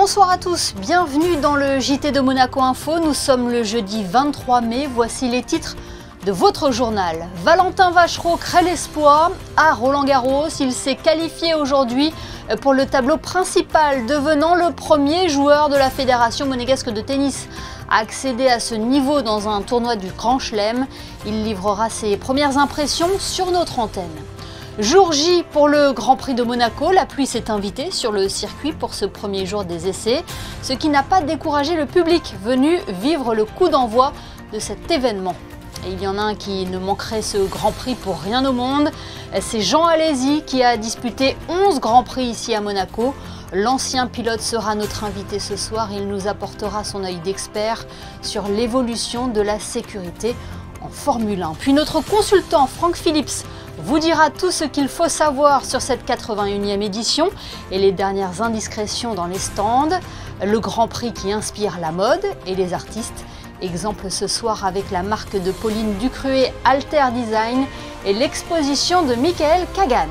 Bonsoir à tous, bienvenue dans le JT de Monaco Info. Nous sommes le jeudi 23 mai, voici les titres de votre journal. Valentin Vachereau crée l'exploit à Roland-Garros. Il s'est qualifié aujourd'hui pour le tableau principal, devenant le premier joueur de la Fédération monégasque de tennis à accéder à ce niveau dans un tournoi du Grand Chelem. Il livrera ses premières impressions sur notre antenne. Jour J pour le Grand Prix de Monaco, la pluie s'est invitée sur le circuit pour ce premier jour des essais, ce qui n'a pas découragé le public venu vivre le coup d'envoi de cet événement. Et il y en a un qui ne manquerait ce Grand Prix pour rien au monde, c'est Jean Alesi qui a disputé 11 Grands Prix ici à Monaco. L'ancien pilote sera notre invité ce soir, il nous apportera son œil d'expert sur l'évolution de la sécurité en Formule 1. Puis notre consultant Franck Phillips vous dira tout ce qu'il faut savoir sur cette 81e édition et les dernières indiscrétions dans les stands, le Grand Prix qui inspire la mode et les artistes. Exemple ce soir avec la marque de Pauline Ducruet Alter Design et l'exposition de Michael Kagan.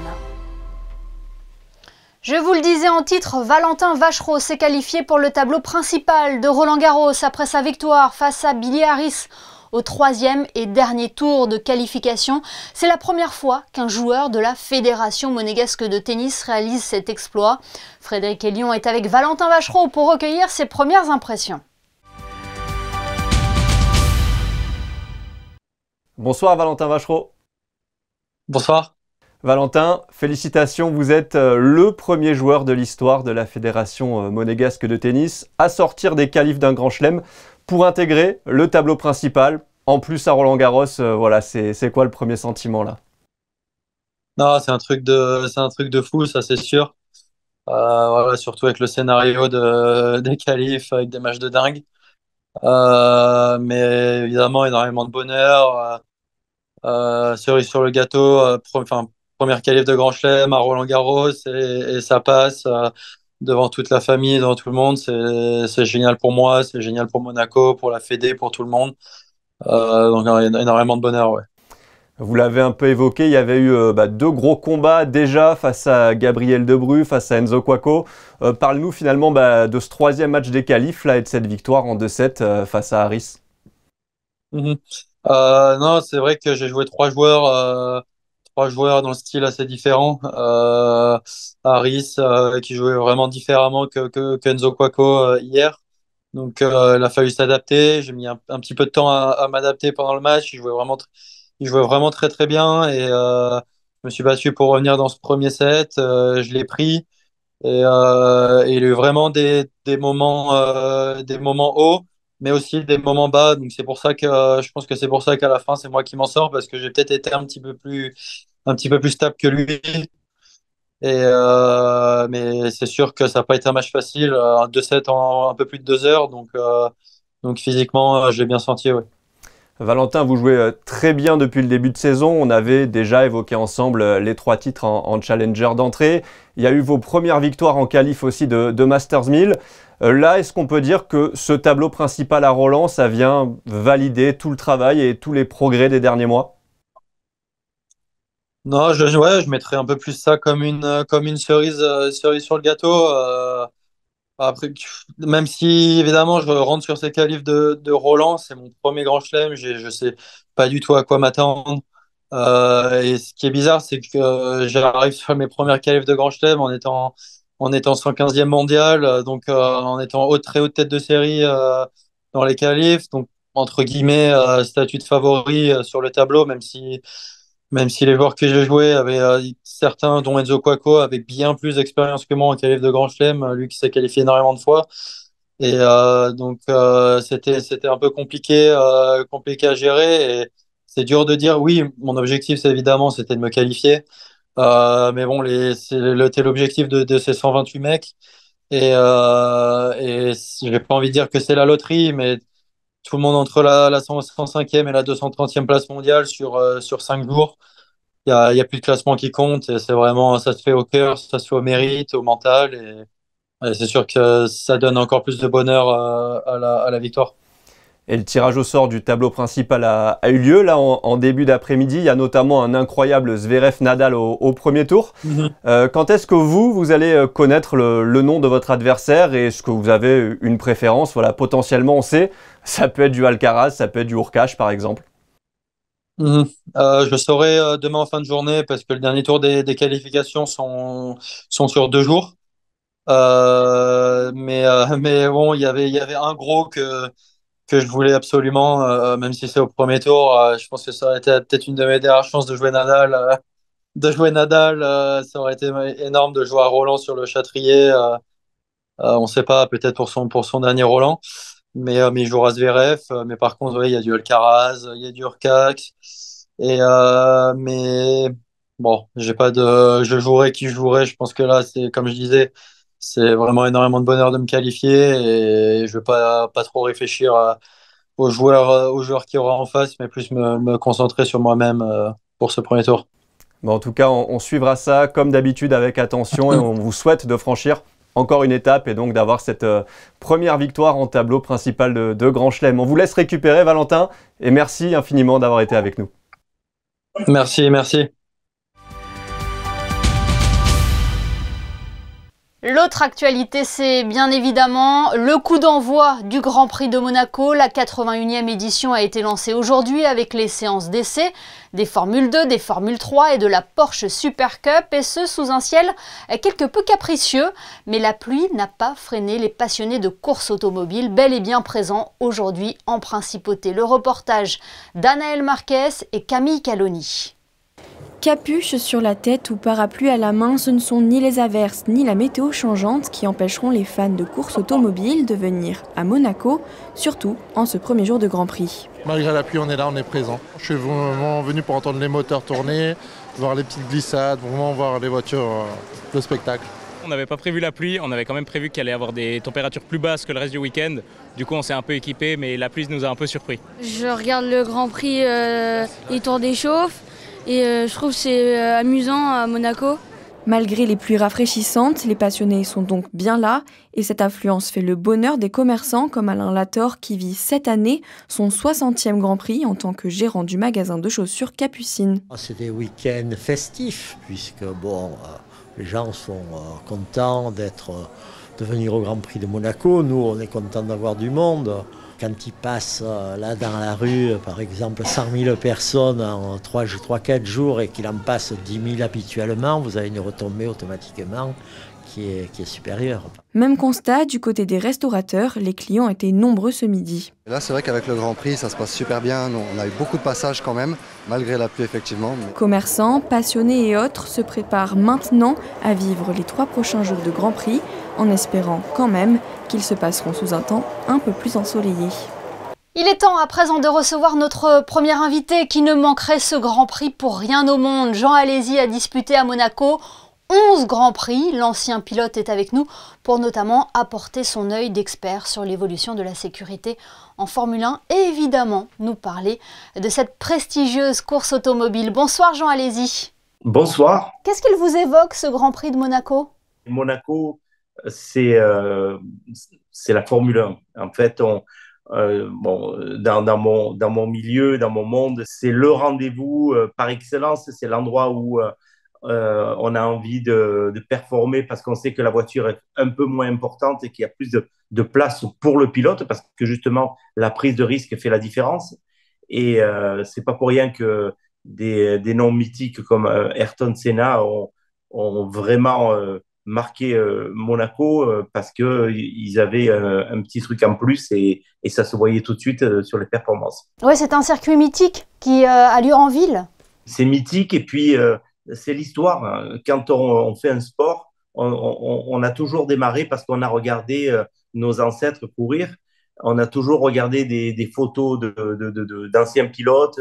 Je vous le disais en titre, Valentin Vachereau s'est qualifié pour le tableau principal de Roland-Garros après sa victoire face à Billie Harris au troisième et dernier tour de qualification. C'est la première fois qu'un joueur de la Fédération monégasque de tennis réalise cet exploit. Frédéric Elion est avec Valentin Vachereau pour recueillir ses premières impressions. Bonsoir Valentin Vachereau. Bonsoir. Valentin, félicitations, vous êtes le premier joueur de l'histoire de la Fédération monégasque de tennis à sortir des qualifs d'un Grand Chelem pour intégrer le tableau principal. En plus à Roland-Garros, voilà, c'est quoi le premier sentiment là? Non, c'est un truc de fou, ça c'est sûr. Voilà, surtout avec le scénario des qualifs, avec des matchs de dingue. Mais évidemment, énormément de bonheur. Cerise sur le gâteau, première qualif de Grand Chelem à Roland-Garros et ça passe devant toute la famille, devant tout le monde. C'est génial pour moi, c'est génial pour Monaco, pour la Fédé, pour tout le monde. Donc énormément de bonheur, ouais. Vous l'avez un peu évoqué, il y avait eu deux gros combats déjà face à Gabriel Debrue, face à Enzo Couaco. Parle-nous finalement de ce troisième match des qualifs là, et de cette victoire en 2-7 face à Harris. Non, c'est vrai que j'ai joué trois joueurs dans le style assez différent. Harris qui jouait vraiment différemment que Enzo Couaco hier. Donc il a fallu s'adapter. J'ai mis un petit peu de temps à m'adapter pendant le match. Il jouait vraiment très très bien et je me suis battu pour revenir dans ce premier set. Je l'ai pris et il y a eu vraiment des moments hauts, mais aussi des moments bas. Donc c'est pour ça que je pense que c'est pour ça qu'à la fin c'est moi qui m'en sors parce que j'ai peut-être été un petit peu plus stable que lui. Mais c'est sûr que ça n'a pas été un match facile, un 2-7 en un peu plus de 2 heures, donc physiquement je l'ai bien senti. Ouais. Valentin, vous jouez très bien depuis le début de saison. On avait déjà évoqué ensemble les 3 titres en challenger d'entrée. Il y a eu vos premières victoires en qualif aussi de Masters 1000. Là, est-ce qu'on peut dire que ce tableau principal à Roland, ça vient valider tout le travail et tous les progrès des derniers mois? Non, je mettrais un peu plus ça comme une cerise sur le gâteau. Après, même si évidemment je rentre sur ces qualifs de Roland, c'est mon premier grand chelem, je sais pas du tout à quoi m'attendre. Et ce qui est bizarre, c'est que j'arrive sur mes premières qualifs de grand chelem en étant 115e mondial, donc en étant très haute tête de série dans les qualifs, donc entre guillemets statut de favori sur le tableau, même si les joueurs que j'ai joués avaient certains, dont Enzo Couaco, avaient bien plus d'expérience que moi en qualif de Grand Chelem, lui qui s'est qualifié énormément de fois. Et donc c'était un peu compliqué à gérer. Et c'est dur de dire, oui, mon objectif, c'est évidemment, c'était de me qualifier. Mais bon, c'était l'objectif de ces 128 mecs. Et j'ai pas envie de dire que c'est la loterie, mais tout le monde entre la 105e et la 230e place mondiale sur 5 jours. Il y a plus de classement qui compte et c'est vraiment, ça se fait au cœur, ça se fait au mérite, au mental et c'est sûr que ça donne encore plus de bonheur à la victoire. Et le tirage au sort du tableau principal a eu lieu là en début d'après-midi. Il y a notamment un incroyable Zverev-Nadal au premier tour. Quand est-ce que vous allez connaître le nom de votre adversaire et est-ce que vous avez une préférence? Voilà, potentiellement, on sait, ça peut être du Alcaraz, ça peut être du Hurkacz par exemple. Je saurai demain en fin de journée parce que le dernier tour des qualifications sont sur 2 jours. Mais bon, il y avait un gros que je voulais absolument, même si c'est au premier tour. Je pense que ça aurait été peut-être une de mes dernières chances de jouer Nadal. Ça aurait été énorme de jouer à Roland sur le Châtrier. On ne sait pas, peut-être pour son dernier Roland. Mais il jouera Zverev. Mais par contre, ouais, il y a du Alcaraz, il y a du Hurkacz. Mais bon, je jouerai qui je jouerai. Je pense que là, c'est comme je disais, c'est vraiment énormément de bonheur de me qualifier et je vais pas trop réfléchir aux joueurs qu'il y aura en face, mais plus me concentrer sur moi-même pour ce premier tour. Bon, en tout cas, on suivra ça comme d'habitude avec attention et on vous souhaite de franchir encore une étape et donc d'avoir cette première victoire en tableau principal de Grand Chelem. On vous laisse récupérer, Valentin, et merci infiniment d'avoir été avec nous. Merci, merci. L'autre actualité, c'est bien évidemment le coup d'envoi du Grand Prix de Monaco. La 81e édition a été lancée aujourd'hui avec les séances d'essai des Formule 2, des Formule 3 et de la Porsche Super Cup, et ce sous un ciel quelque peu capricieux. Mais la pluie n'a pas freiné les passionnés de course automobile, bel et bien présents aujourd'hui en principauté. Le reportage d'Anaël Marquez et Camille Caloni. Capuche sur la tête ou parapluie à la main, ce ne sont ni les averses ni la météo changeante qui empêcheront les fans de course automobile de venir à Monaco, surtout en ce premier jour de Grand Prix. Malgré la pluie, on est là, on est présent. Je suis vraiment venu pour entendre les moteurs tourner, voir les petites glissades, vraiment voir les voitures, le spectacle. On n'avait pas prévu la pluie, on avait quand même prévu qu'il allait y avoir des températures plus basses que le reste du week-end. Du coup, on s'est un peu équipé, mais la pluie nous a un peu surpris. Je regarde le Grand Prix, les tours d'échauffe. Et je trouve que c'est amusant à Monaco. Malgré les pluies rafraîchissantes, les passionnés sont donc bien là. Et cette affluence fait le bonheur des commerçants comme Alain Lator qui vit cette année son 60e Grand Prix en tant que gérant du magasin de chaussures Capucine. C'est des week-ends festifs puisque les gens sont contents de venir au Grand Prix de Monaco. Nous, on est contents d'avoir du monde. Quand ils passent là dans la rue, par exemple 100 000 personnes en 3-4 jours et qu'il en passe 10 000 habituellement, vous avez une retombée automatiquement qui est supérieure. Même constat du côté des restaurateurs, les clients étaient nombreux ce midi. Et là, c'est vrai qu'avec le Grand Prix, ça se passe super bien. On a eu beaucoup de passages quand même, malgré la pluie effectivement. Commerçants, passionnés et autres se préparent maintenant à vivre les 3 prochains jours de Grand Prix, en espérant quand même qu'ils se passeront sous un temps un peu plus ensoleillé. Il est temps à présent de recevoir notre premier invité qui ne manquerait ce Grand Prix pour rien au monde. Jean Alesi a disputé à Monaco 11 Grands Prix. L'ancien pilote est avec nous pour notamment apporter son œil d'expert sur l'évolution de la sécurité en Formule 1 et évidemment nous parler de cette prestigieuse course automobile. Bonsoir Jean Alesi. Bonsoir. Qu'est-ce qu'il vous évoque ce Grand Prix de Monaco ? Monaco, c'est la Formule 1. En fait, dans mon milieu, dans mon monde, c'est le rendez-vous par excellence. C'est l'endroit où on a envie de performer parce qu'on sait que la voiture est un peu moins importante et qu'il y a plus de place pour le pilote parce que justement, la prise de risque fait la différence. Et c'est pas pour rien que des noms mythiques comme Ayrton Senna ont vraiment marqué Monaco parce qu'ils avaient un petit truc en plus et ça se voyait tout de suite sur les performances. Ouais, c'est un circuit mythique qui a lieu en ville. C'est mythique et puis c'est l'histoire. Quand on fait un sport, on a toujours démarré parce qu'on a regardé nos ancêtres courir. On a toujours regardé des photos d'anciens pilotes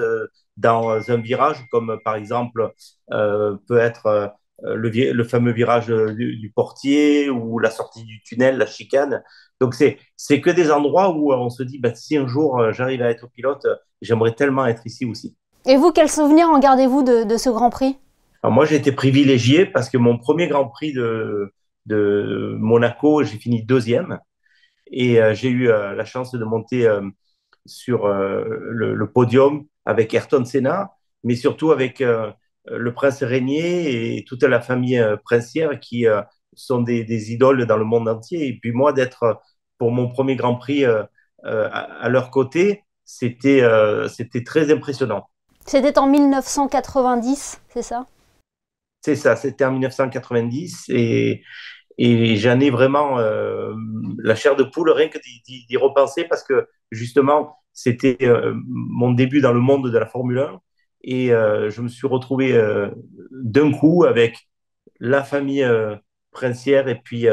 dans un virage, comme par exemple peut être le fameux virage du portier ou la sortie du tunnel, la chicane. Donc, c'est que des endroits où on se dit, bah, si un jour j'arrive à être pilote, j'aimerais tellement être ici aussi. Et vous, quels souvenirs en gardez-vous de ce Grand Prix ? Alors moi, j'ai été privilégié parce que mon premier Grand Prix de Monaco, j'ai fini 2e. Et j'ai eu la chance de monter sur le podium avec Ayrton Senna, mais surtout avec le prince Régnier et toute la famille princière qui sont des idoles dans le monde entier. Et puis moi, d'être pour mon premier Grand Prix à leur côté, c'était très impressionnant. C'était en 1990, c'est ça? C'est ça, c'était en 1990 et j'en ai vraiment la chair de poule rien que d'y repenser parce que justement, c'était mon début dans le monde de la Formule 1 et je me suis retrouvé d'un coup avec la famille princière et puis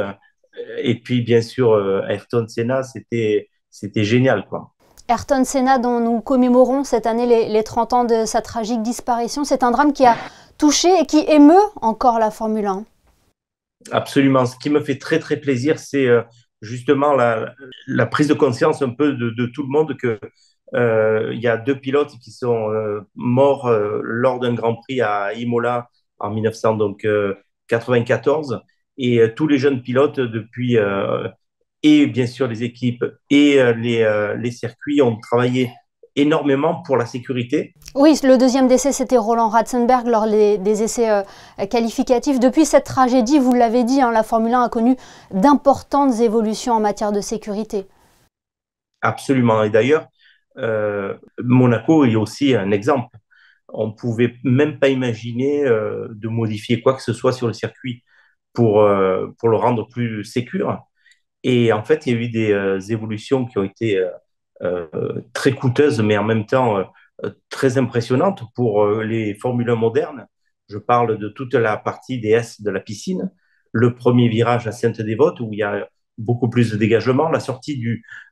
bien sûr Ayrton Senna, c'était génial, quoi. Ayrton Senna, dont nous commémorons cette année les 30 ans de sa tragique disparition, c'est un drame qui a touché et qui émeut encore la Formule 1. Absolument. Ce qui me fait très, très plaisir, c'est justement la prise de conscience un peu de tout le monde que il y a 2 pilotes qui sont morts lors d'un Grand Prix à Imola en 1994 et tous les jeunes pilotes depuis et bien sûr les équipes et les circuits ont travaillé énormément pour la sécurité. Oui, le deuxième décès, c'était Roland Ratzenberg lors des essais qualificatifs. Depuis cette tragédie, vous l'avez dit, hein, la Formule 1 a connu d'importantes évolutions en matière de sécurité. Absolument. Et d'ailleurs, Monaco est aussi un exemple. On ne pouvait même pas imaginer de modifier quoi que ce soit sur le circuit pour le rendre plus sécure. Et en fait, il y a eu des évolutions qui ont été très coûteuses, mais en même temps très impressionnantes pour les Formule 1 modernes. Je parle de toute la partie des S de la piscine, le premier virage à Sainte-Dévote où il y a beaucoup plus de dégagement, la sortie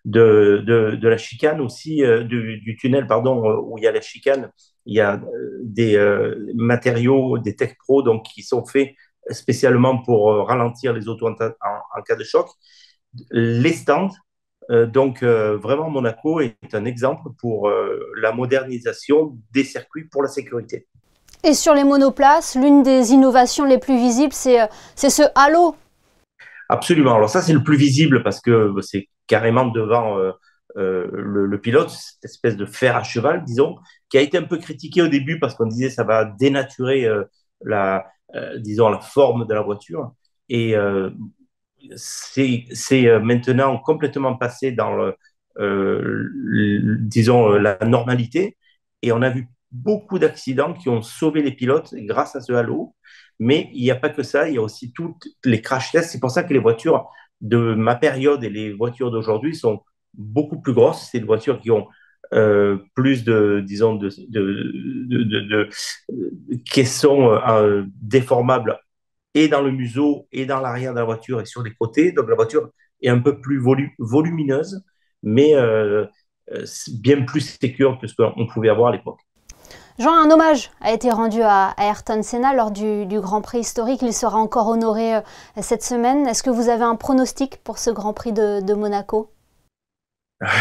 de la chicane aussi, du tunnel, pardon, où il y a la chicane, il y a des matériaux, des Tech Pro donc, qui sont faits spécialement pour ralentir les autos en cas de choc. Les stands, donc vraiment Monaco est un exemple pour la modernisation des circuits pour la sécurité. Et sur les monoplaces, l'une des innovations les plus visibles, c'est ce halo. Absolument. Alors ça, c'est le plus visible parce que c'est carrément devant le pilote, cette espèce de fer à cheval, disons, qui a été un peu critiqué au début parce qu'on disait ça va dénaturer disons, la forme de la voiture. Et c'est maintenant complètement passé dans disons, la normalité. Et on a vu beaucoup d'accidents qui ont sauvé les pilotes grâce à ce halo. Mais il n'y a pas que ça, il y a aussi toutes les crash tests. C'est pour ça que les voitures de ma période et les voitures d'aujourd'hui sont beaucoup plus grosses. C'est des voitures qui ont plus de, disons, qui sont déformables et dans le museau et dans l'arrière de la voiture et sur les côtés. Donc la voiture est un peu plus volumineuse, mais bien plus sécure que ce qu'on pouvait avoir à l'époque. Jean, un hommage a été rendu à Ayrton Senna lors du Grand Prix historique. Il sera encore honoré cette semaine. Est-ce que vous avez un pronostic pour ce Grand Prix de Monaco?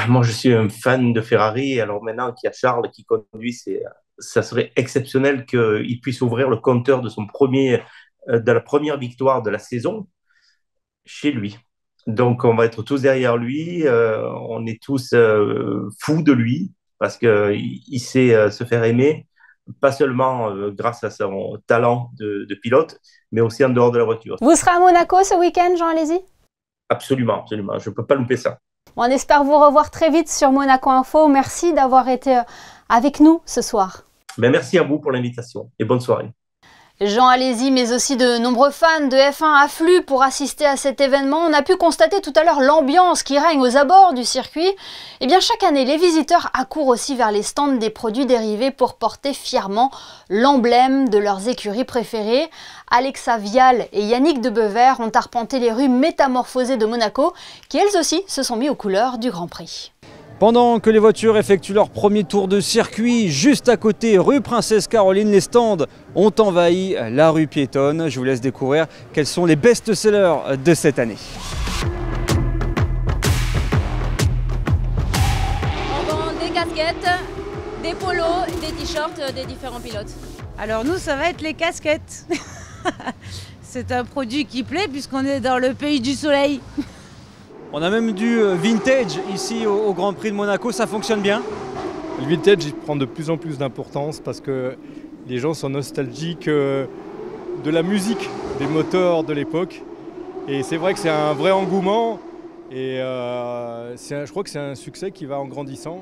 Moi, je suis un fan de Ferrari. Alors maintenant qu'il y a Charles qui conduit, ça serait exceptionnel qu'il puisse ouvrir le compteur de la première victoire de la saison chez lui. Donc, on va être tous derrière lui. On est tous fous de lui parce qu'il sait se faire aimer, pas seulement grâce à son talent de pilote, mais aussi en dehors de la voiture. Vous serez à Monaco ce week-end, Jean Alesi? Absolument, absolument. Je ne peux pas louper ça. On espère vous revoir très vite sur Monaco Info. Merci d'avoir été avec nous ce soir. Ben, merci à vous pour l'invitation et bonne soirée. Jean Alesi, mais aussi de nombreux fans de F1 affluent pour assister à cet événement. On a pu constater tout à l'heure l'ambiance qui règne aux abords du circuit. Et bien chaque année, les visiteurs accourent aussi vers les stands des produits dérivés pour porter fièrement l'emblème de leurs écuries préférées. Alexa Vial et Yannick Debever ont arpenté les rues métamorphosées de Monaco, qui elles aussi se sont mis aux couleurs du Grand Prix. Pendant que les voitures effectuent leur premier tour de circuit, juste à côté, rue Princesse Caroline, les stands ont envahi la rue piétonne. Je vous laisse découvrir quels sont les best-sellers de cette année. On vend des casquettes, des polos, des t-shirts des différents pilotes. Alors nous, ça va être les casquettes. C'est un produit qui plaît puisqu'on est dans le pays du soleil. On a même du vintage ici au Grand Prix de Monaco, ça fonctionne bien? Le vintage il prend de plus en plus d'importance parce que les gens sont nostalgiques de la musique, des moteurs de l'époque. Et c'est vrai que c'est un vrai engouement et je crois que c'est un succès qui va en grandissant.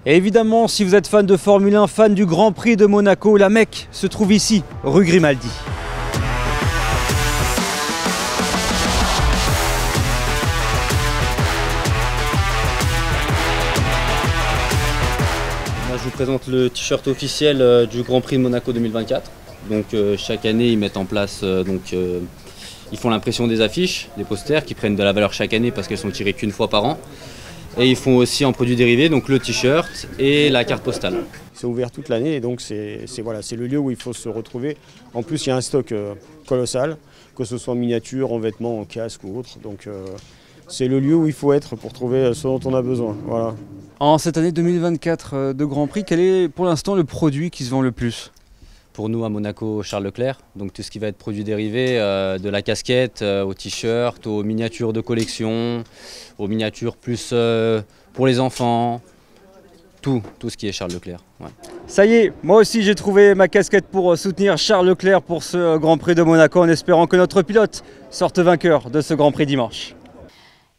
Et évidemment, si vous êtes fan de Formule 1, fan du Grand Prix de Monaco, la Mecque se trouve ici, rue Grimaldi. Je vous présente le t-shirt officiel du Grand Prix de Monaco 2024. Donc chaque année ils mettent en place, ils font l'impression des affiches, des posters qui prennent de la valeur chaque année parce qu'elles sont tirées qu'une fois par an. Et ils font aussi en produits dérivés, donc le t-shirt et la carte postale. C'est ouvert toute l'année et donc c'est le lieu où il faut se retrouver. En plus il y a un stock colossal, que ce soit en miniature, en vêtements, en casque ou autre. Donc c'est le lieu où il faut être pour trouver ce dont on a besoin. Voilà. En cette année 2024 de Grand Prix, quel est pour l'instant le produit qui se vend le plus? Pour nous à Monaco, Charles Leclerc, donc tout ce qui va être produit dérivé, de la casquette au t-shirt, aux miniatures de collection, aux miniatures plus pour les enfants, tout ce qui est Charles Leclerc. Ouais. Ça y est, moi aussi j'ai trouvé ma casquette pour soutenir Charles Leclerc pour ce Grand Prix de Monaco en espérant que notre pilote sorte vainqueur de ce Grand Prix dimanche.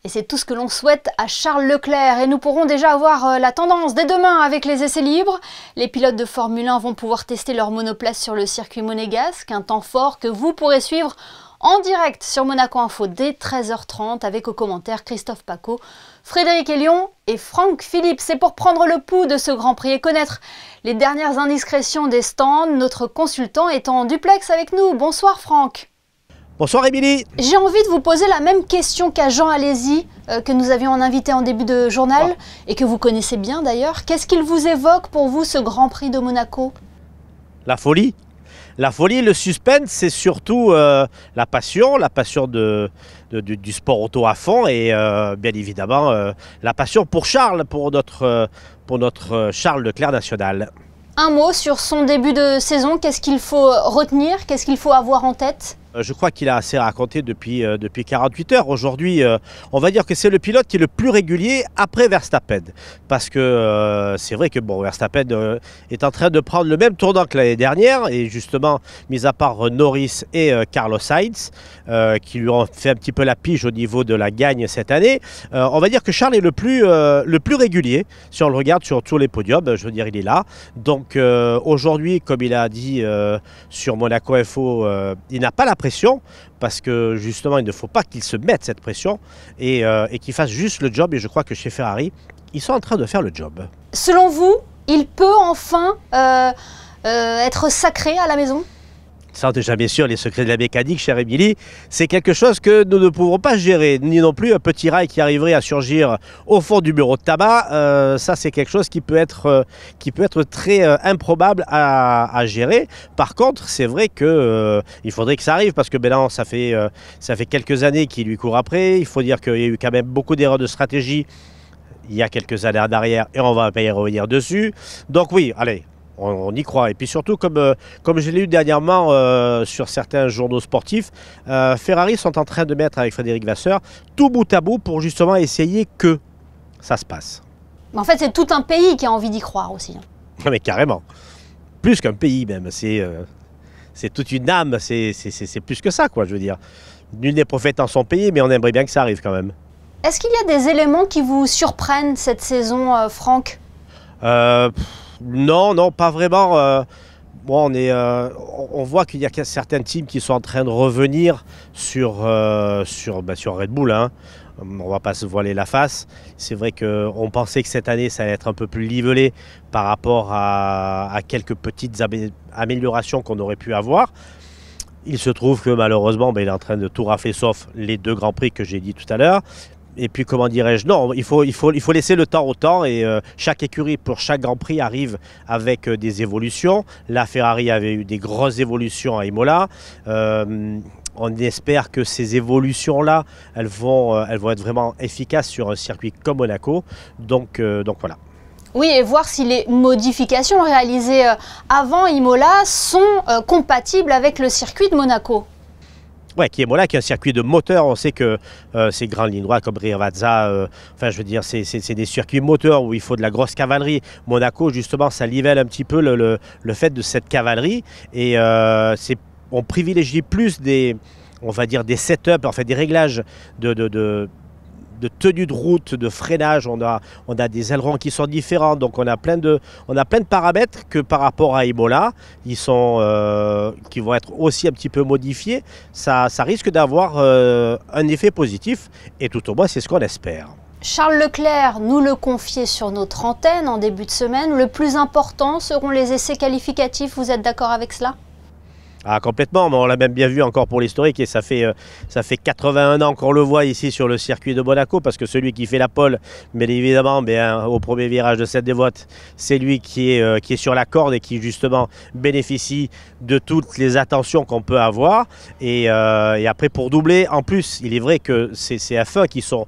Et c'est tout ce que l'on souhaite à Charles Leclerc. Et nous pourrons déjà avoir la tendance dès demain avec les essais libres. Les pilotes de Formule 1 vont pouvoir tester leur monoplace sur le circuit monégasque. Un temps fort que vous pourrez suivre en direct sur Monaco Info dès 13h30 avec aux commentaires Christophe Paco, Frédéric Elion et Franck Philippe. C'est pour prendre le pouls de ce Grand Prix et connaître les dernières indiscrétions des stands. Notre consultant est en duplex avec nous. Bonsoir Franck. Bonsoir Émilie. J'ai envie de vous poser la même question qu'à Jean Alési, que nous avions en invité en début de journal, et que vous connaissez bien d'ailleurs. Qu'est-ce qu'il vous évoque pour vous ce Grand Prix de Monaco? La folie. La folie, le suspense, c'est surtout la passion du sport auto à fond et bien évidemment la passion pour Charles, pour notre Charles Leclerc national. Un mot sur son début de saison, qu'est-ce qu'il faut retenir, qu'est-ce qu'il faut avoir en tête? Je crois qu'il a assez raconté depuis 48 heures. Aujourd'hui, on va dire que c'est le pilote qui est le plus régulier après Verstappen. Parce que c'est vrai que Verstappen est en train de prendre le même tournant que l'année dernière. Et justement, mis à part Norris et Carlos Sainz, qui lui ont fait un petit peu la pige au niveau de la gagne cette année, on va dire que Charles est le plus régulier. Si on le regarde sur tous les podiums, je veux dire, il est là. Donc aujourd'hui, comme il a dit sur Monaco Info, il n'a pas la pression parce que justement il ne faut pas qu'il se mette cette pression et qu'il fasse juste le job, et je crois que chez Ferrari ils sont en train de faire le job. Selon vous, il peut enfin être sacré à la maison? Ça, déjà, bien sûr, les secrets de la mécanique, chère Émilie, c'est quelque chose que nous ne pouvons pas gérer, ni non plus un petit rail qui arriverait à surgir au fond du bureau de tabac. Ça, c'est quelque chose qui peut être très improbable à gérer. Par contre, c'est vrai qu'il faudrait que ça arrive, parce que maintenant, ça fait quelques années qu'il lui court après. Il faut dire qu'il y a eu quand même beaucoup d'erreurs de stratégie il y a quelques années en arrière, et on va pas y revenir dessus. Donc oui, allez. On y croit. Et puis surtout, comme je l'ai eu dernièrement sur certains journaux sportifs, Ferrari sont en train de mettre avec Frédéric Vasseur tout bout à bout pour justement essayer que ça se passe. Mais en fait, c'est tout un pays qui a envie d'y croire aussi. Mais carrément. Plus qu'un pays même. C'est toute une âme. C'est plus que ça, quoi, je veux dire. Nul n'est prophète en son pays, mais on aimerait bien que ça arrive quand même. Est-ce qu'il y a des éléments qui vous surprennent cette saison, Franck? Non, pas vraiment. On voit qu'il y a certaines teams qui sont en train de revenir sur Red Bull. Hein. On ne va pas se voiler la face. C'est vrai qu'on pensait que cette année, ça allait être un peu plus nivelé par rapport à quelques petites améliorations qu'on aurait pu avoir. Il se trouve que malheureusement, il est en train de tout rafler, sauf les deux Grands Prix que j'ai dit tout à l'heure. Et puis, comment dirais-je, non, il faut laisser le temps au temps, et chaque écurie pour chaque Grand Prix arrive avec des évolutions. La Ferrari avait eu des grosses évolutions à Imola. On espère que ces évolutions-là, elles vont être vraiment efficaces sur un circuit comme Monaco. Donc voilà. Oui, et voir si les modifications réalisées avant Imola sont compatibles avec le circuit de Monaco. Ouais, qui est Imola, qui est un circuit de moteur. On sait que ces grandes lignes droites comme Rivazza, enfin je veux dire, c'est des circuits moteurs où il faut de la grosse cavalerie. Monaco, justement, ça nivelle un petit peu le fait de cette cavalerie. Et on privilégie plus on va dire des setups, en fait des réglages de tenue de route, de freinage. On a des ailerons qui sont différents, donc on a plein de paramètres que par rapport à Imola, qui vont être aussi un petit peu modifiés. Ça risque d'avoir un effet positif, et tout au moins c'est ce qu'on espère. Charles Leclerc nous le confiait sur notre antenne en début de semaine. Le plus important seront les essais qualificatifs, vous êtes d'accord avec cela ? Ah, complètement, mais on l'a même bien vu encore pour l'historique, et ça fait 81 ans qu'on le voit ici sur le circuit de Monaco, parce que celui qui fait la pole, bien évidemment, au premier virage de cette dévote, c'est lui qui est sur la corde et qui justement bénéficie de toutes les attentions qu'on peut avoir. Et après, pour doubler, en plus, il est vrai que ces F1 qui sont...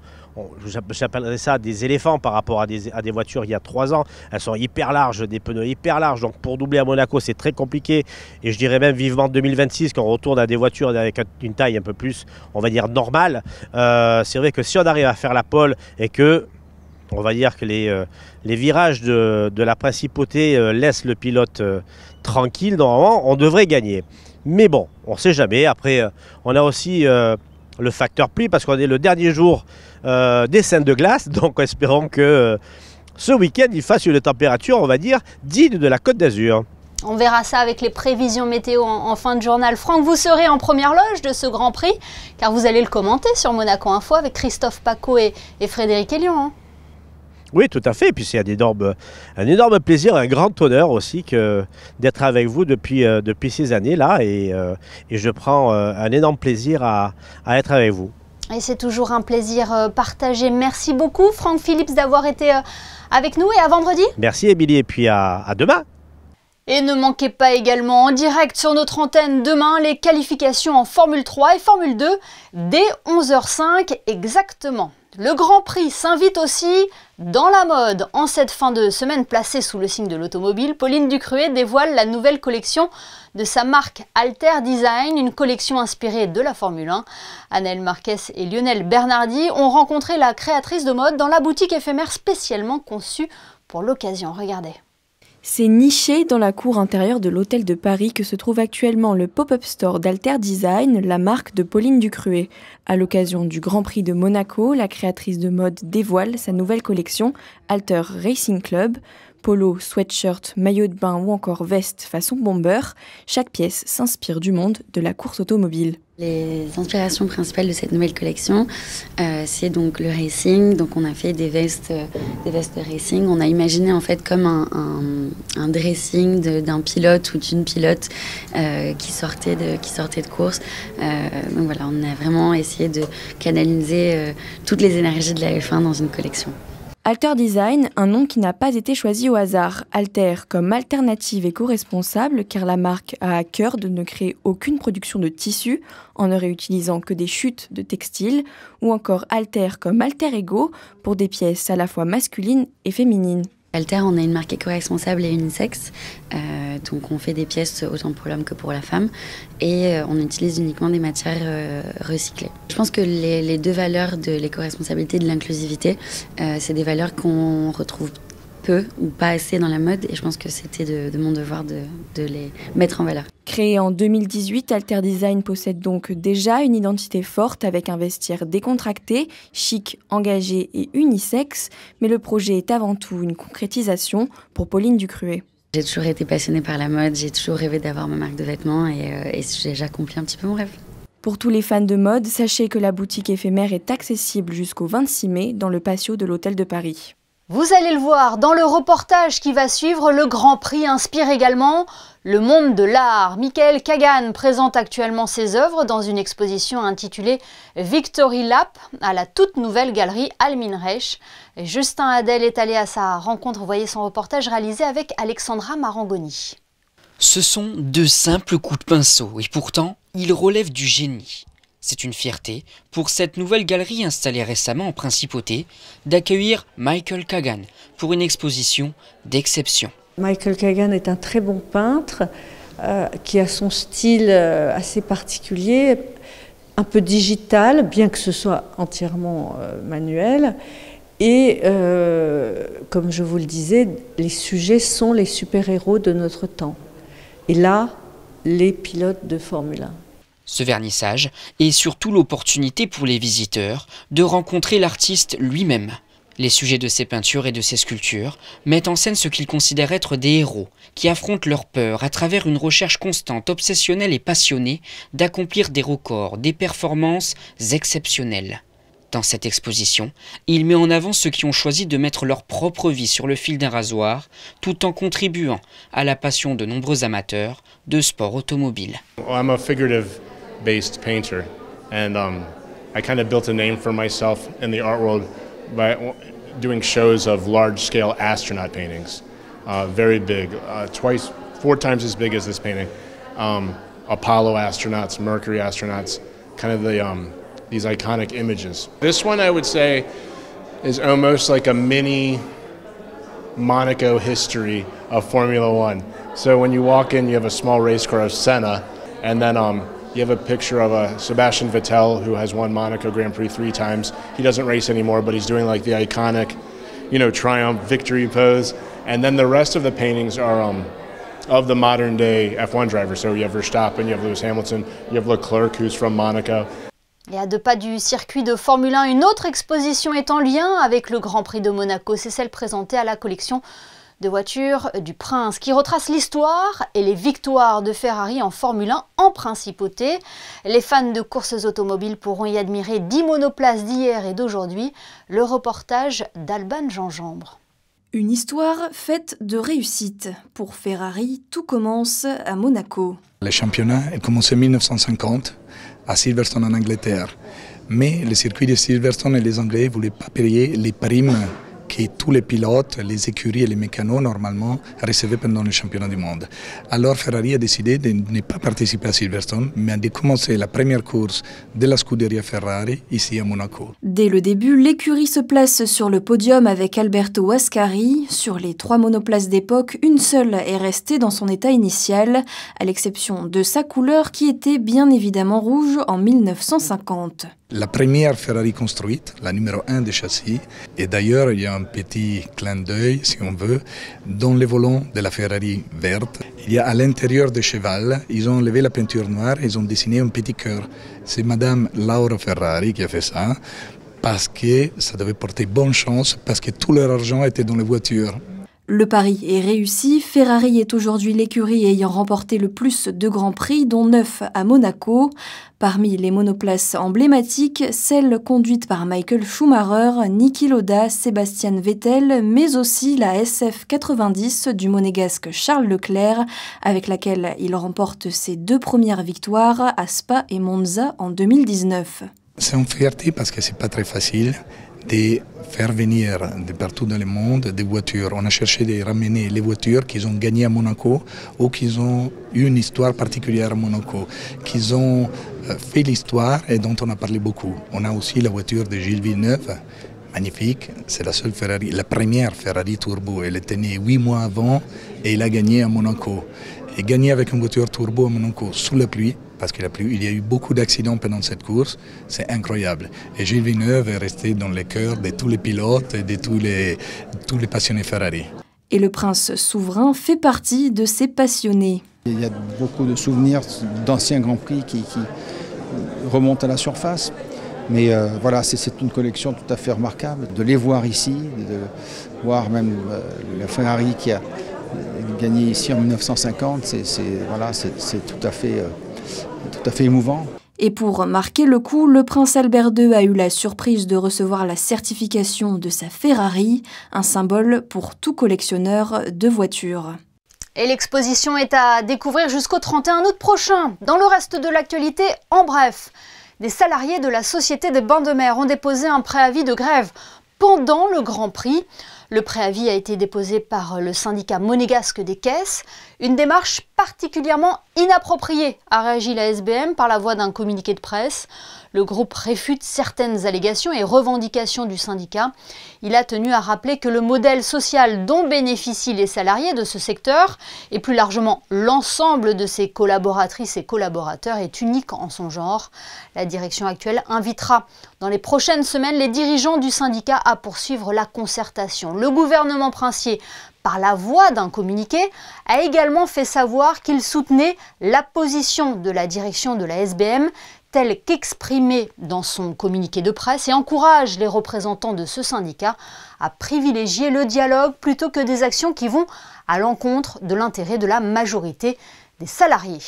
J'appellerais ça des éléphants par rapport à des voitures il y a 3 ans. Elles sont hyper larges, des pneus hyper larges. Donc pour doubler à Monaco, c'est très compliqué. Et je dirais même vivement 2026 qu'on retourne à des voitures avec une taille un peu plus, on va dire, normale. C'est vrai que si on arrive à faire la pole et que, on va dire que les virages de la principauté laissent le pilote tranquille, normalement, on devrait gagner. Mais bon, on ne sait jamais. Après, on a aussi le facteur pluie parce qu'on est le dernier jour des scènes de glace, donc espérons que ce week-end il fasse une température, on va dire, digne de la Côte d'Azur. On verra ça avec les prévisions météo en fin de journal. Franck, vous serez en première loge de ce Grand Prix, car vous allez le commenter sur Monaco Info avec Christophe Paco et Frédéric Elion. Hein. Oui, tout à fait. Et puis c'est un énorme plaisir, un grand honneur aussi d'être avec vous depuis ces années-là. Et je prends un énorme plaisir à être avec vous. Et c'est toujours un plaisir partagé. Merci beaucoup Franck Phillips d'avoir été avec nous, et à vendredi. Merci Émilie, et puis à demain. Et ne manquez pas également en direct sur notre antenne demain les qualifications en Formule 3 et Formule 2 dès 11h05 exactement. Le Grand Prix s'invite aussi dans la mode. En cette fin de semaine placée sous le signe de l'automobile, Pauline Ducruet dévoile la nouvelle collection de sa marque Alter Design, une collection inspirée de la Formule 1. Anaëlle Marquez et Lionel Bernardi ont rencontré la créatrice de mode dans la boutique éphémère spécialement conçue pour l'occasion. Regardez. C'est niché dans la cour intérieure de l'Hôtel de Paris que se trouve actuellement le pop-up store d'Alter Design, la marque de Pauline Ducruet. À l'occasion du Grand Prix de Monaco, la créatrice de mode dévoile sa nouvelle collection Alter Racing Club. Polo, sweatshirt, maillot de bain ou encore veste façon bomber, chaque pièce s'inspire du monde de la course automobile. Les inspirations principales de cette nouvelle collection, c'est donc le racing. Donc on a fait des vestes de racing. On a imaginé en fait comme un dressing d'un pilote ou d'une pilote qui sortait de course. Donc voilà, on a vraiment essayé de canaliser toutes les énergies de la F1 dans une collection. Alter Design, un nom qui n'a pas été choisi au hasard. Alter comme alternative éco-responsable, car la marque a à cœur de ne créer aucune production de tissus en ne réutilisant que des chutes de textiles, ou encore Alter comme alter ego pour des pièces à la fois masculines et féminines. Alter, on a une marque éco-responsable et unisexe, donc on fait des pièces autant pour l'homme que pour la femme, et on utilise uniquement des matières recyclées. Je pense que les deux valeurs de l'éco-responsabilité et de l'inclusivité, c'est des valeurs qu'on retrouve peu ou pas assez dans la mode, et je pense que c'était de mon devoir de les mettre en valeur. Créé en 2018, Alter Design possède donc déjà une identité forte avec un vestiaire décontracté, chic, engagé et unisexe, mais le projet est avant tout une concrétisation pour Pauline Ducruet. J'ai toujours été passionnée par la mode, j'ai toujours rêvé d'avoir ma marque de vêtements et j'ai accompli un petit peu mon rêve. Pour tous les fans de mode, sachez que la boutique éphémère est accessible jusqu'au 26 mai dans le patio de l'Hôtel de Paris. Vous allez le voir dans le reportage qui va suivre, le Grand Prix inspire également le monde de l'art. Michael Kagan présente actuellement ses œuvres dans une exposition intitulée Victory Lap à la toute nouvelle galerie Almin Reich. Justin Hadel est allé à sa rencontre, voyez son reportage réalisé avec Alexandra Marangoni. Ce sont de simples coups de pinceau et pourtant, ils relèvent du génie. C'est une fierté pour cette nouvelle galerie installée récemment en Principauté d'accueillir Michael Kagan pour une exposition d'exception. Michael Kagan est un très bon peintre qui a son style assez particulier un peu digital, bien que ce soit entièrement manuel. Et comme je vous le disais, les sujets sont les super-héros de notre temps. Et là, les pilotes de Formule 1. Ce vernissage est surtout l'opportunité pour les visiteurs de rencontrer l'artiste lui-même. Les sujets de ses peintures et de ses sculptures mettent en scène ce qu'ils considèrent être des héros qui affrontent leur peur à travers une recherche constante, obsessionnelle et passionnée d'accomplir des records, des performances exceptionnelles. Dans cette exposition, il met en avant ceux qui ont choisi de mettre leur propre vie sur le fil d'un rasoir, tout en contribuant à la passion de nombreux amateurs de sport automobile. I'm a figurative-based painter, and I kind of built a name for myself in the art world by doing shows of large-scale astronaut paintings, very big, 4 times as big as this painting. Apollo astronauts, Mercury astronauts, kind of these iconic images. This one, I would say, is almost like a mini Monaco history of Formula One. So when you walk in, you have a small race car of Senna, and then you have a picture of Sebastian Vettel, who has won Monaco Grand Prix 3 times. He doesn't race anymore, but he's doing like the iconic, triumph victory pose. And then the rest of the paintings are of the modern day F1 drivers. So you have Verstappen, you have Lewis Hamilton, you have Leclerc, who's from Monaco. Et à 2 pas du circuit de Formule 1, une autre exposition est en lien avec le Grand Prix de Monaco. C'est celle présentée à la collection de voitures du Prince, qui retrace l'histoire et les victoires de Ferrari en Formule 1 en principauté. Les fans de courses automobiles pourront y admirer 10 monoplaces d'hier et d'aujourd'hui. Le reportage d'Alban Gingembre. Une histoire faite de réussite. Pour Ferrari, tout commence à Monaco. Le championnat a commencé en 1950 à Silverstone en Angleterre. Mais le circuit de Silverstone et les Anglais ne voulaient pas payer les primes que tous les pilotes, les écuries et les mécanos normalement recevaient pendant le championnat du monde. Alors Ferrari a décidé de ne pas participer à Silverstone, mais de commencer la première course de la Scuderia Ferrari ici à Monaco. Dès le début, l'écurie se place sur le podium avec Alberto Ascari. Sur les 3 monoplaces d'époque, une seule est restée dans son état initial, à l'exception de sa couleur qui était bien évidemment rouge en 1950. La première Ferrari construite, la numéro 1 des châssis, et d'ailleurs il y a un petit clin d'œil, si on veut, dans les volants de la Ferrari verte. Il y a à l'intérieur du cheval, ils ont enlevé la peinture noire et ils ont dessiné un petit cœur. C'est Madame Laura Ferrari qui a fait ça, parce que ça devait porter bonne chance, parce que tout leur argent était dans les voitures. Le pari est réussi. Ferrari est aujourd'hui l'écurie ayant remporté le plus de grands prix, dont 9 à Monaco. Parmi les monoplaces emblématiques, celles conduites par Michael Schumacher, Niki Lauda, Sébastien Vettel, mais aussi la SF90 du monégasque Charles Leclerc, avec laquelle il remporte ses 2 premières victoires à Spa et Monza en 2019. C'est une fierté parce que c'est pas très facile de faire venir de partout dans le monde des voitures. On a cherché de ramener les voitures qu'ils ont gagnées à Monaco ou qu'ils ont eu une histoire particulière à Monaco, qu'ils ont fait l'histoire et dont on a parlé beaucoup. On a aussi la voiture de Gilles Villeneuve, magnifique, c'est la seule Ferrari, la première Ferrari turbo. Elle était née 8 mois avant et il a gagné à Monaco. Et gagner avec une voiture turbo à Monaco sous la pluie, parce qu'il a plu, il y a eu beaucoup d'accidents pendant cette course, c'est incroyable. Et Gilles Villeneuve est resté dans le cœur de tous les pilotes et de tous les passionnés Ferrari. Et le prince souverain fait partie de ces passionnés. Il y a beaucoup de souvenirs d'anciens Grands Prix qui remontent à la surface. Mais voilà, c'est une collection tout à fait remarquable. De les voir ici, de voir même la Ferrari qui a gagné ici en 1950, c'est tout à fait émouvant. Et pour marquer le coup, le prince Albert II a eu la surprise de recevoir la certification de sa Ferrari, un symbole pour tout collectionneur de voitures. Et l'exposition est à découvrir jusqu'au 31 août prochain. Dans le reste de l'actualité, en bref, des salariés de la Société des Bains de Mer ont déposé un préavis de grève pendant le Grand Prix. Le préavis a été déposé par le syndicat monégasque des caisses. Une démarche particulièrement inappropriée, a réagi la SBM par la voie d'un communiqué de presse. Le groupe réfute certaines allégations et revendications du syndicat. Il a tenu à rappeler que le modèle social dont bénéficient les salariés de ce secteur, et plus largement l'ensemble de ses collaboratrices et collaborateurs, est unique en son genre. La direction actuelle invitera dans les prochaines semaines les dirigeants du syndicat à poursuivre la concertation. Le gouvernement princier, par la voie d'un communiqué, a également fait savoir qu'il soutenait la position de la direction de la SBM telle qu'exprimée dans son communiqué de presse et encourage les représentants de ce syndicat à privilégier le dialogue plutôt que des actions qui vont à l'encontre de l'intérêt de la majorité des salariés.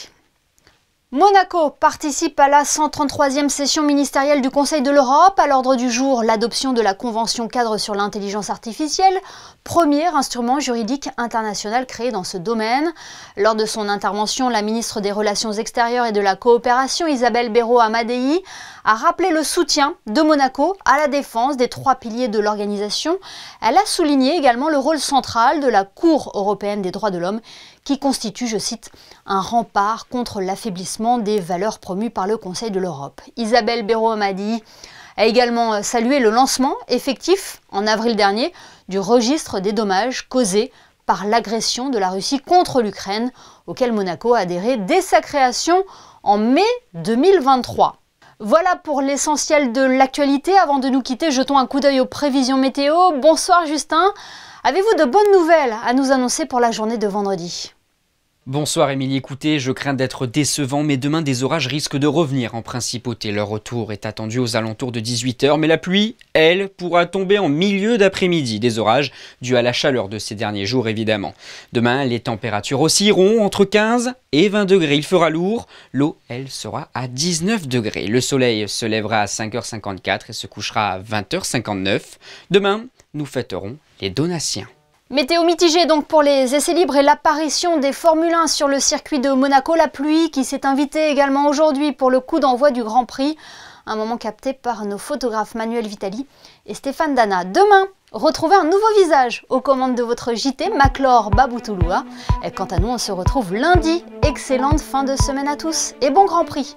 Monaco participe à la 133e session ministérielle du Conseil de l'Europe. À l'ordre du jour, l'adoption de la Convention cadre sur l'intelligence artificielle, premier instrument juridique international créé dans ce domaine. Lors de son intervention, la ministre des Relations extérieures et de la coopération, Isabelle Béraud-Amadei, a rappelé le soutien de Monaco à la défense des 3 piliers de l'organisation. Elle a souligné également le rôle central de la Cour européenne des droits de l'homme qui constitue, je cite, un rempart contre l'affaiblissement des valeurs promues par le Conseil de l'Europe. Isabelle Béraud-Amadei a également salué le lancement effectif en avril dernier du registre des dommages causés par l'agression de la Russie contre l'Ukraine, auquel Monaco a adhéré dès sa création en mai 2023. Voilà pour l'essentiel de l'actualité. Avant de nous quitter, jetons un coup d'œil aux prévisions météo. Bonsoir Justin. Avez-vous de bonnes nouvelles à nous annoncer pour la journée de vendredi ? Bonsoir Émilie, écoutez, je crains d'être décevant, mais demain des orages risquent de revenir en principauté. Leur retour est attendu aux alentours de 18 h, mais la pluie, elle, pourra tomber en milieu d'après-midi. Des orages dus à la chaleur de ces derniers jours, évidemment. Demain, les températures oscilleront entre 15 et 20 degrés. Il fera lourd. L'eau, elle, sera à 19 degrés. Le soleil se lèvera à 5 h 54 et se couchera à 20 h 59. Demain, nous fêterons les Donatiens. Météo mitigée donc pour les essais libres et l'apparition des Formule 1 sur le circuit de Monaco. La pluie qui s'est invitée également aujourd'hui pour le coup d'envoi du Grand Prix. Un moment capté par nos photographes Manuel Vitali et Stéphane Dana. Demain, retrouvez un nouveau visage aux commandes de votre JT, Maclor Baboutouloua. Et quant à nous, on se retrouve lundi. Excellente fin de semaine à tous et bon Grand Prix.